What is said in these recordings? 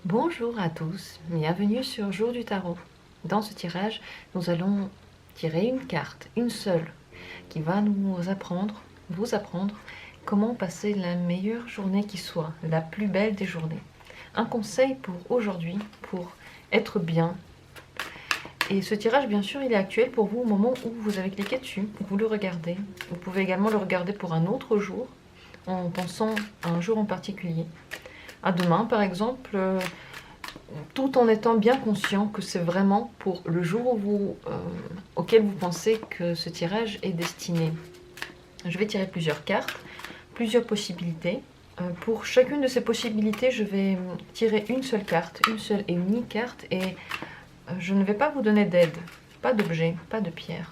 Bonjour à tous, bienvenue sur Jour du Tarot. Dans ce tirage, nous allons tirer une carte, une seule, qui va vous apprendre comment passer la meilleure journée qui soit, la plus belle des journées. Un conseil pour aujourd'hui, pour être bien. Et ce tirage, bien sûr, il est actuel pour vous au moment où vous avez cliqué dessus, vous le regardez. Vous pouvez également le regarder pour un autre jour, en pensant à un jour en particulier. À demain, par exemple, tout en étant bien conscient que c'est vraiment pour le jour auquel vous pensez que ce tirage est destiné. Je vais tirer plusieurs cartes, plusieurs possibilités. Pour chacune de ces possibilités, je vais tirer une seule carte, une seule et unique carte, et je ne vais pas vous donner d'aide, pas d'objet, pas de pierre,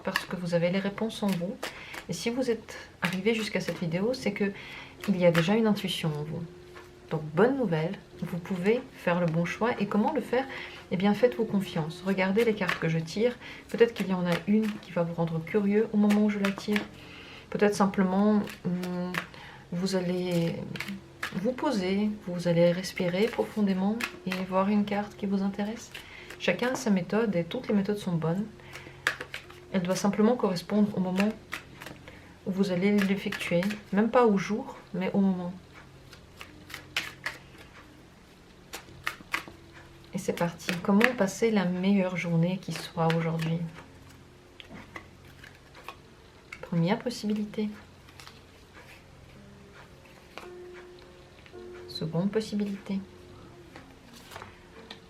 parce que vous avez les réponses en vous. Et si vous êtes arrivé jusqu'à cette vidéo, c'est que il y a déjà une intuition en vous. Donc bonne nouvelle, vous pouvez faire le bon choix. Et comment le faire? Eh bien faites-vous confiance. Regardez les cartes que je tire. Peut-être qu'il y en a une qui va vous rendre curieux au moment où je la tire. Peut-être simplement vous allez vous poser, vous allez respirer profondément et voir une carte qui vous intéresse. Chacun a sa méthode et toutes les méthodes sont bonnes. Elle doit simplement correspondre au moment où vous allez l'effectuer. Même pas au jour, mais au moment. Et c'est parti. Comment passer la meilleure journée qui soit aujourd'hui? Première possibilité. Seconde possibilité.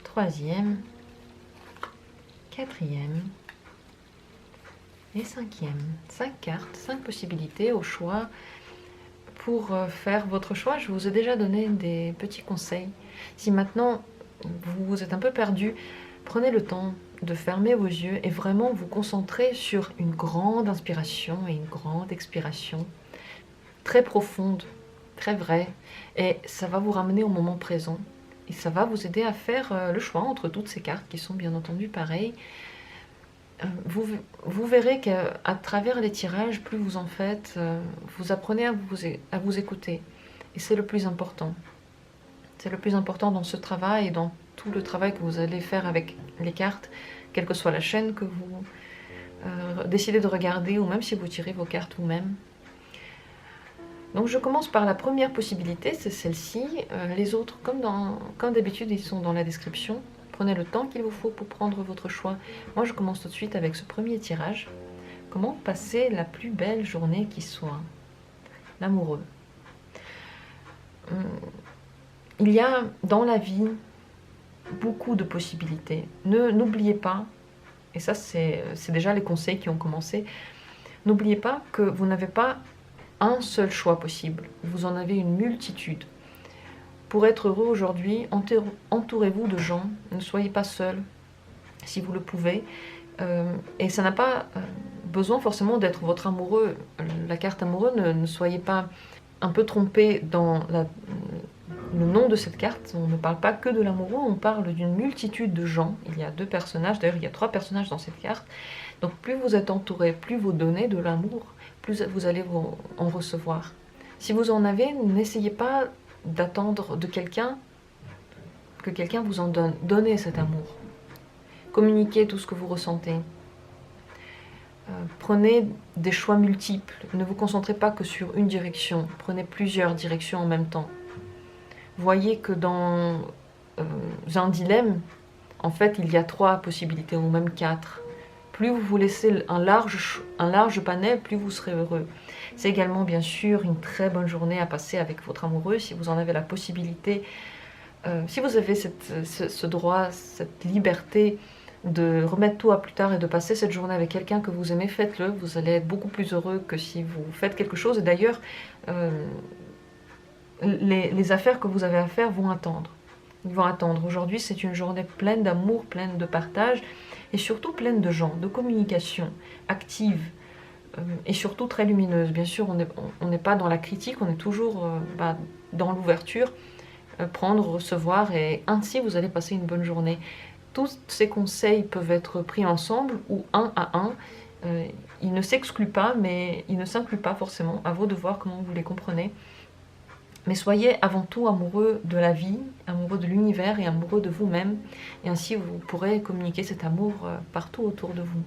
Troisième. Quatrième. Et cinquième. 5 cartes, 5 possibilités au choix. Pour faire votre choix, je vous ai déjà donné des petits conseils. Si maintenant vous êtes un peu perdu, prenez le temps de fermer vos yeux et vraiment vous concentrer sur une grande inspiration et une grande expiration, très profonde, très vraie, et ça va vous ramener au moment présent et ça va vous aider à faire le choix entre toutes ces cartes qui sont bien entendu pareilles. Vous verrez qu'à travers les tirages, plus vous en faites, vous apprenez à vous écouter, et c'est le plus important. C'est le plus important dans ce travail et dans tout le travail que vous allez faire avec les cartes, quelle que soit la chaîne que vous décidez de regarder, ou même si vous tirez vos cartes vous-même. Donc je commence par la première possibilité, c'est celle-ci. Les autres, comme d'habitude, ils sont dans la description. Prenez le temps qu'il vous faut pour prendre votre choix. Moi, je commence tout de suite avec ce premier tirage. Comment passer la plus belle journée qui soit? L'amoureux. Il y a dans la vie beaucoup de possibilités. N'oubliez pas, et ça c'est déjà les conseils qui ont commencé, n'oubliez pas que vous n'avez pas un seul choix possible, vous en avez une multitude. Pour être heureux aujourd'hui, entourez-vous de gens, ne soyez pas seul si vous le pouvez, et ça n'a pas besoin forcément d'être votre amoureux. La carte amoureux, ne soyez pas un peu trompé dans le nom de cette carte. On ne parle pas que de l'amoureux, on parle d'une multitude de gens. Il y a 2 personnages, d'ailleurs il y a 3 personnages dans cette carte. Donc plus vous êtes entouré, plus vous donnez de l'amour, plus vous allez en recevoir. Si vous en avez, n'essayez pas d'attendre de quelqu'un que quelqu'un vous en donne. Donnez cet amour. Communiquez tout ce que vous ressentez. Prenez des choix multiples. Ne vous concentrez pas que sur une direction. Prenez plusieurs directions en même temps. Voyez que dans un dilemme, en fait, il y a 3 possibilités, ou même 4. Plus vous vous laissez un large panel, plus vous serez heureux. C'est également, bien sûr, une très bonne journée à passer avec votre amoureux, si vous en avez la possibilité. Si vous avez ce droit, cette liberté de remettre tout à plus tard et de passer cette journée avec quelqu'un que vous aimez, faites-le. Vous allez être beaucoup plus heureux que si vous faites quelque chose. Et d'ailleurs, les affaires que vous avez à faire vont attendre. Ils vont attendre. Aujourd'hui, c'est une journée pleine d'amour, pleine de partage, et surtout pleine de gens, de communication active, et surtout très lumineuse. Bien sûr, on n'est pas dans la critique, on est toujours dans l'ouverture, prendre, recevoir, et ainsi vous allez passer une bonne journée. Tous ces conseils peuvent être pris ensemble ou un à un. Ils ne s'excluent pas, mais ils ne s'incluent pas forcément. À vous de voir comment vous les comprenez. Mais soyez avant tout amoureux de la vie, amoureux de l'univers et amoureux de vous-même. Et ainsi, vous pourrez communiquer cet amour partout autour de vous.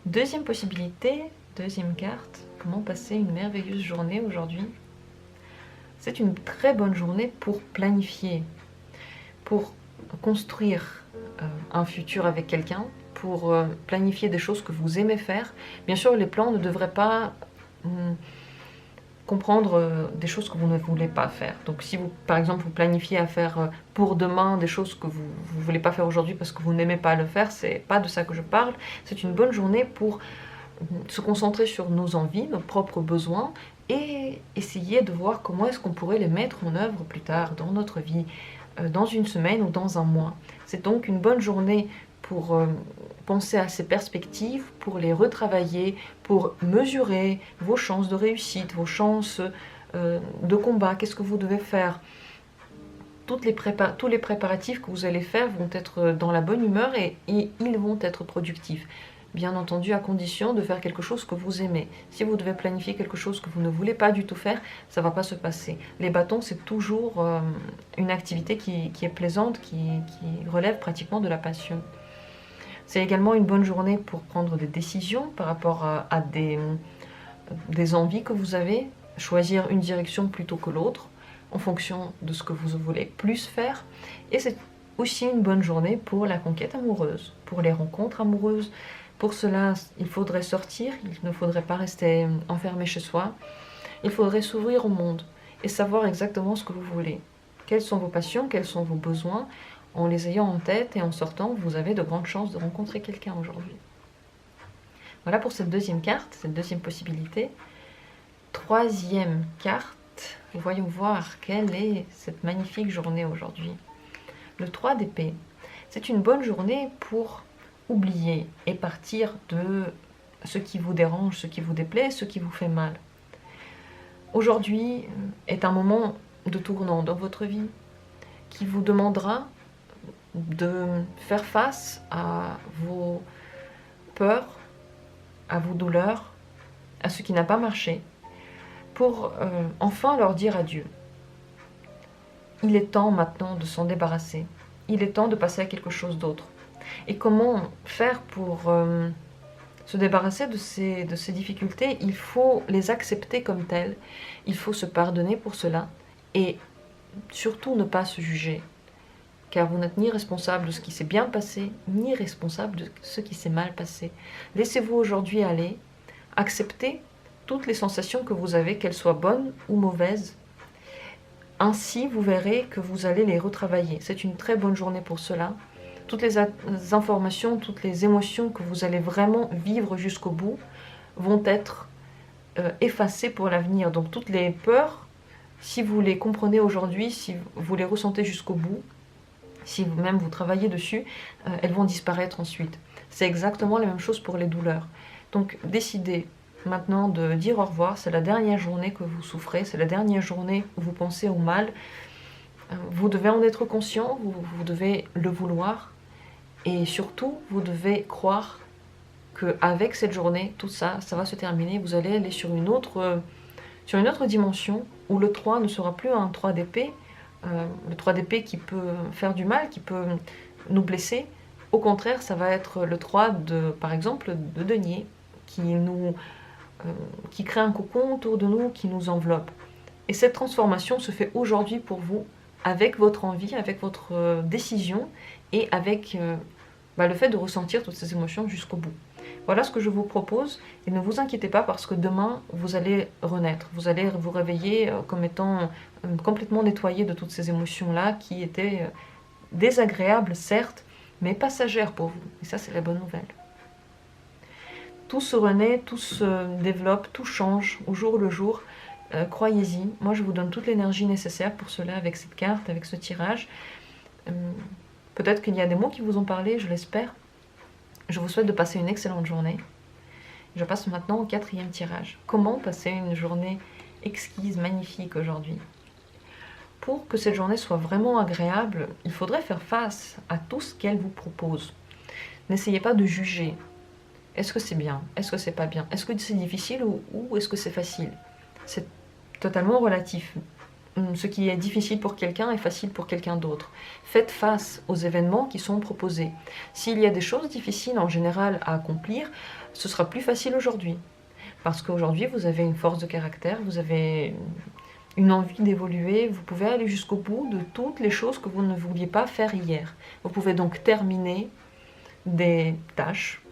Deuxième possibilité, deuxième carte, comment passer une merveilleuse journée aujourd'hui? C'est une très bonne journée pour planifier, pour construire un futur avec quelqu'un, pour planifier des choses que vous aimez faire. Bien sûr, les plans ne devraient pas comprendre des choses que vous ne voulez pas faire. Donc si vous, par exemple, vous planifiez à faire pour demain des choses que vous ne voulez pas faire aujourd'hui parce que vous n'aimez pas le faire, c'est pas de ça que je parle. C'est une bonne journée pour se concentrer sur nos envies, nos propres besoins et essayer de voir comment est-ce qu'on pourrait les mettre en œuvre plus tard dans notre vie, dans une semaine ou dans un mois. C'est donc une bonne journée pour penser à ces perspectives, pour les retravailler, pour mesurer vos chances de réussite, vos chances de combat, qu'est-ce que vous devez faire. Tous les préparatifs que vous allez faire vont être dans la bonne humeur et ils vont être productifs. Bien entendu, à condition de faire quelque chose que vous aimez. Si vous devez planifier quelque chose que vous ne voulez pas du tout faire, ça ne va pas se passer. Les bâtons, c'est toujours une activité qui est plaisante, qui relève pratiquement de la passion. C'est également une bonne journée pour prendre des décisions par rapport à des envies que vous avez, choisir une direction plutôt que l'autre, en fonction de ce que vous voulez plus faire. Et c'est aussi une bonne journée pour la conquête amoureuse, pour les rencontres amoureuses. Pour cela, il faudrait sortir, il ne faudrait pas rester enfermé chez soi. Il faudrait s'ouvrir au monde et savoir exactement ce que vous voulez. Quelles sont vos passions, quels sont vos besoins. En les ayant en tête et en sortant, vous avez de grandes chances de rencontrer quelqu'un aujourd'hui. Voilà pour cette deuxième carte, cette deuxième possibilité. Troisième carte, voyons voir quelle est cette magnifique journée aujourd'hui. Le 3 d'épée, c'est une bonne journée pour oublier et partir de ce qui vous dérange, ce qui vous déplaît, ce qui vous fait mal. Aujourd'hui est un moment de tournant dans votre vie qui vous demandera de faire face à vos peurs, à vos douleurs, à ce qui n'a pas marché, pour enfin leur dire adieu. Il est temps maintenant de s'en débarrasser. Il est temps de passer à quelque chose d'autre. Et comment faire pour se débarrasser de ces difficultés? Il faut les accepter comme telles. Il faut se pardonner pour cela. Et surtout ne pas se juger. Car vous n'êtes ni responsable de ce qui s'est bien passé, ni responsable de ce qui s'est mal passé. Laissez-vous aujourd'hui aller, acceptez toutes les sensations que vous avez, qu'elles soient bonnes ou mauvaises. Ainsi, vous verrez que vous allez les retravailler. C'est une très bonne journée pour cela. Toutes les informations, toutes les émotions que vous allez vraiment vivre jusqu'au bout vont être effacées pour l'avenir. Donc toutes les peurs, si vous les comprenez aujourd'hui, si vous les ressentez jusqu'au bout, si vous-même vous travaillez dessus, elles vont disparaître ensuite. C'est exactement la même chose pour les douleurs. Donc décidez maintenant de dire au revoir, c'est la dernière journée que vous souffrez, c'est la dernière journée où vous pensez au mal. Vous devez en être conscient, vous devez le vouloir, et surtout, vous devez croire qu'avec cette journée, tout ça, ça va se terminer, vous allez aller sur une autre dimension, où le 3 ne sera plus un 3 d'épée, le 3 d'épée qui peut faire du mal, qui peut nous blesser. Au contraire, ça va être le 3 par exemple, de denier, qui crée un cocon autour de nous, qui nous enveloppe. Et cette transformation se fait aujourd'hui pour vous, avec votre envie, avec votre décision, et avec le fait de ressentir toutes ces émotions jusqu'au bout. Voilà ce que je vous propose, et ne vous inquiétez pas parce que demain, vous allez renaître. Vous allez vous réveiller comme étant complètement nettoyé de toutes ces émotions-là qui étaient désagréables, certes, mais passagères pour vous. Et ça, c'est la bonne nouvelle. Tout se renaît, tout se développe, tout change au jour le jour. Croyez-y. Moi, je vous donne toute l'énergie nécessaire pour cela avec cette carte, avec ce tirage. Peut-être qu'il y a des mots qui vous ont parlé, je l'espère. Je vous souhaite de passer une excellente journée. Je passe maintenant au 4e tirage. Comment passer une journée exquise, magnifique aujourd'hui? Pour que cette journée soit vraiment agréable, il faudrait faire face à tout ce qu'elle vous propose. N'essayez pas de juger. Est-ce que c'est bien? Est-ce que c'est pas bien? Est-ce que c'est difficile ou est-ce que c'est facile? C'est totalement relatif. Ce qui est difficile pour quelqu'un est facile pour quelqu'un d'autre. Faites face aux événements qui sont proposés. S'il y a des choses difficiles en général à accomplir, ce sera plus facile aujourd'hui. Parce qu'aujourd'hui, vous avez une force de caractère, vous avez une envie d'évoluer, vous pouvez aller jusqu'au bout de toutes les choses que vous ne vouliez pas faire hier. Vous pouvez donc terminer des tâches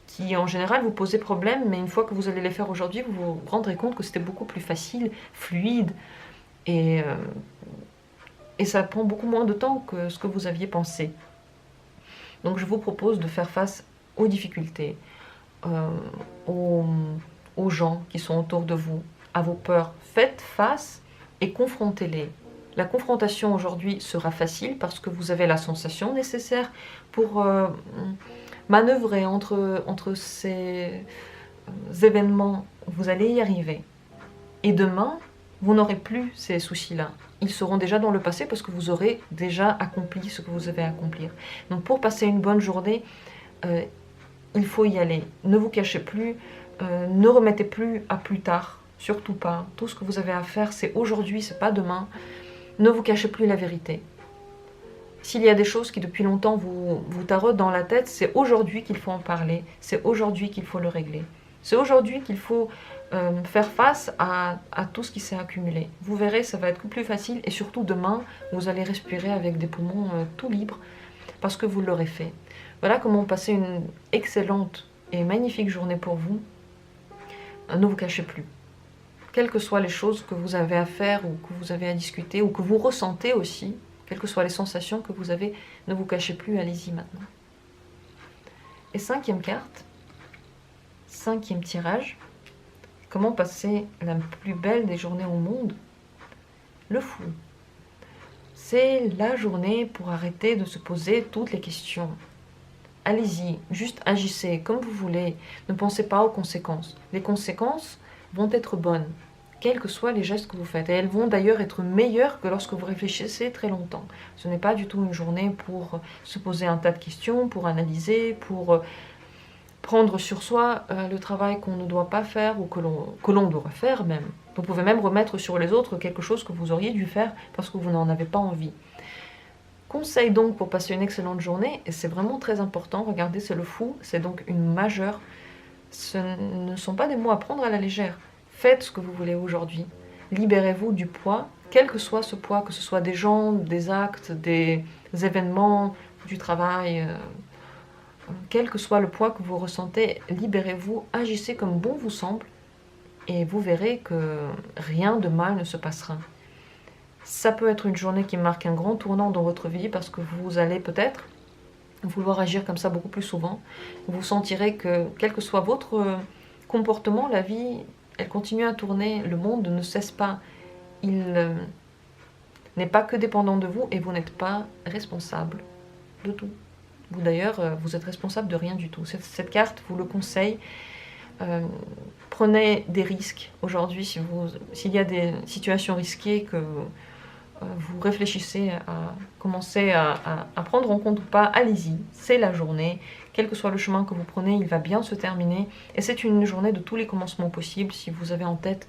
qui en général vous posaient problème, mais une fois que vous allez les faire aujourd'hui, vous vous rendrez compte que c'était beaucoup plus facile, fluide, et ça prend beaucoup moins de temps que ce que vous aviez pensé. Donc je vous propose de faire face aux difficultés, aux gens qui sont autour de vous, à vos peurs. Faites face et confrontez-les. La confrontation aujourd'hui sera facile parce que vous avez la sensation nécessaire pour manœuvrer entre ces événements. Vous allez y arriver. Et demain, vous n'aurez plus ces soucis-là. Ils seront déjà dans le passé parce que vous aurez déjà accompli ce que vous avez à accomplir. Donc pour passer une bonne journée, il faut y aller. Ne vous cachez plus, ne remettez plus à plus tard, surtout pas. Tout ce que vous avez à faire, c'est aujourd'hui, c'est pas demain. Ne vous cachez plus la vérité. S'il y a des choses qui depuis longtemps vous taraudent dans la tête, c'est aujourd'hui qu'il faut en parler, c'est aujourd'hui qu'il faut le régler. C'est aujourd'hui qu'il faut faire face à tout ce qui s'est accumulé. Vous verrez, ça va être plus facile et surtout demain, vous allez respirer avec des poumons tout libres parce que vous l'aurez fait. Voilà comment passer une excellente et magnifique journée pour vous. Ne vous cachez plus. Quelles que soient les choses que vous avez à faire ou que vous avez à discuter ou que vous ressentez aussi, quelles que soient les sensations que vous avez, ne vous cachez plus, allez-y maintenant. Et cinquième carte, cinquième tirage. Comment passer la plus belle des journées au monde? Le fou. C'est la journée pour arrêter de se poser toutes les questions. Allez-y, juste agissez comme vous voulez. Ne pensez pas aux conséquences. Les conséquences vont être bonnes, quels que soient les gestes que vous faites. Et elles vont d'ailleurs être meilleures que lorsque vous réfléchissez très longtemps. Ce n'est pas du tout une journée pour se poser un tas de questions, pour analyser, pour prendre sur soi le travail qu'on ne doit pas faire ou que l'on doit faire même. Vous pouvez même remettre sur les autres quelque chose que vous auriez dû faire parce que vous n'en avez pas envie. Conseil donc pour passer une excellente journée, et c'est vraiment très important, regardez, c'est le fou, c'est donc une majeure. Ce ne sont pas des mots à prendre à la légère. Faites ce que vous voulez aujourd'hui. Libérez-vous du poids, quel que soit ce poids, que ce soit des gens, des actes, des événements, du travail, quel que soit le poids que vous ressentez, libérez-vous, agissez comme bon vous semble, et vous verrez que rien de mal ne se passera. Ça peut être une journée qui marque un grand tournant dans votre vie parce que vous allez peut-être vouloir agir comme ça beaucoup plus souvent. Vous sentirez que, quel que soit votre comportement, la vie, elle continue à tourner, le monde ne cesse pas. Il n'est pas que dépendant de vous et vous n'êtes pas responsable de tout. Vous d'ailleurs, vous êtes responsable de rien du tout. Cette carte vous le conseille. Prenez des risques aujourd'hui. S'il y a des situations risquées que vous réfléchissez à commencer à prendre en compte ou pas, allez-y, c'est la journée. Quel que soit le chemin que vous prenez, il va bien se terminer. Et c'est une journée de tous les commencements possibles. Si vous avez en tête,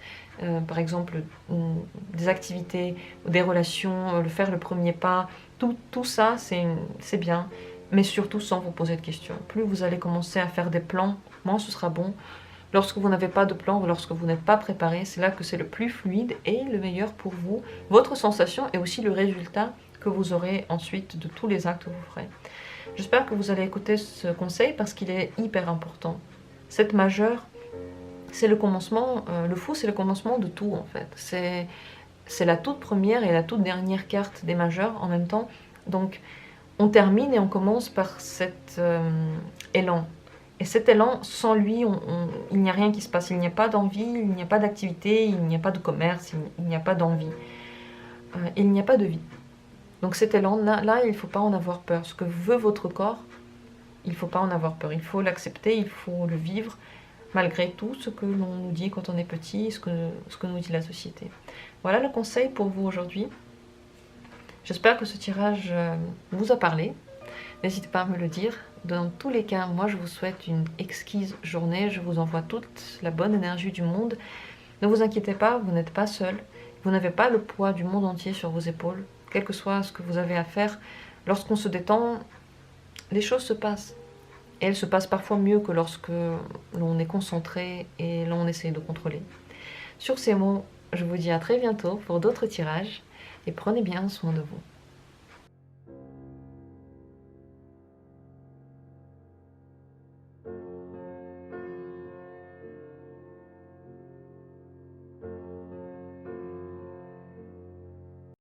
par exemple, des activités, des relations, faire le premier pas, tout ça, c'est bien. Mais surtout sans vous poser de questions. Plus vous allez commencer à faire des plans, moins ce sera bon. Lorsque vous n'avez pas de plan, lorsque vous n'êtes pas préparé, c'est là que c'est le plus fluide et le meilleur pour vous, votre sensation et aussi le résultat que vous aurez ensuite de tous les actes que vous ferez. J'espère que vous allez écouter ce conseil parce qu'il est hyper important. Cette majeure, c'est le commencement, le fou c'est le commencement de tout en fait. C'est la toute première et la toute dernière carte des majeures en même temps. Donc on termine et on commence par cet élan. Et cet élan, sans lui, il n'y a rien qui se passe. Il n'y a pas d'envie, il n'y a pas d'activité, il n'y a pas de commerce, il n'y a pas d'envie. Il n'y a pas de vie. Donc cet élan-là, il ne faut pas en avoir peur. Ce que veut votre corps, il ne faut pas en avoir peur. Il faut l'accepter, il faut le vivre, malgré tout ce que l'on nous dit quand on est petit, ce que nous dit la société. Voilà le conseil pour vous aujourd'hui. J'espère que ce tirage vous a parlé. N'hésitez pas à me le dire. Dans tous les cas, moi je vous souhaite une exquise journée. Je vous envoie toute la bonne énergie du monde. Ne vous inquiétez pas, vous n'êtes pas seul. Vous n'avez pas le poids du monde entier sur vos épaules. Quel que soit ce que vous avez à faire, lorsqu'on se détend, les choses se passent. Et elles se passent parfois mieux que lorsque l'on est concentré et l'on essaie de contrôler. Sur ces mots, je vous dis à très bientôt pour d'autres tirages et prenez bien soin de vous.